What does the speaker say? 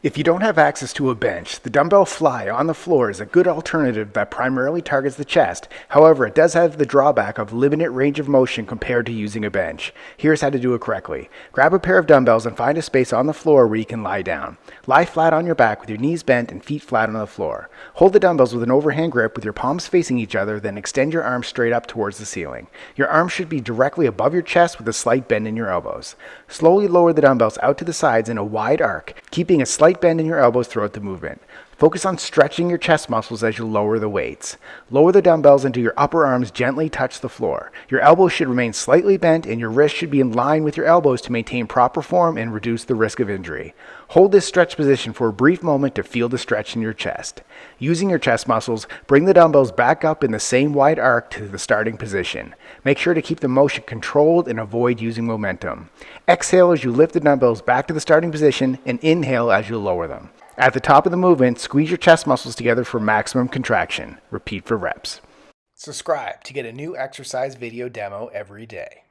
If you don't have access to a bench, the Dumbbell Fly on the floor is a good alternative that primarily targets the chest. However, it does have the drawback of limited range of motion compared to using a bench. Here's how to do it correctly. Grab a pair of dumbbells and find a space on the floor where you can lie down. Lie flat on your back with your knees bent and feet flat on the floor. Hold the dumbbells with an overhand grip with your palms facing each other, then extend your arms straight up towards the ceiling. Your arms should be directly above your chest with a slight bend in your elbows. Slowly lower the dumbbells out to the sides in a wide arc, keeping a slight bend in your elbows throughout the movement. Focus on stretching your chest muscles as you lower the weights. Lower the dumbbells until your upper arms gently touch the floor. Your elbows should remain slightly bent and your wrists should be in line with your elbows to maintain proper form and reduce the risk of injury. Hold this stretch position for a brief moment to feel the stretch in your chest. Using your chest muscles, bring the dumbbells back up in the same wide arc to the starting position. Make sure to keep the motion controlled and avoid using momentum. Exhale as you lift the dumbbells back to the starting position and inhale as you lower them. At the top of the movement, squeeze your chest muscles together for maximum contraction. Repeat for reps. Subscribe to get a new exercise video demo every day.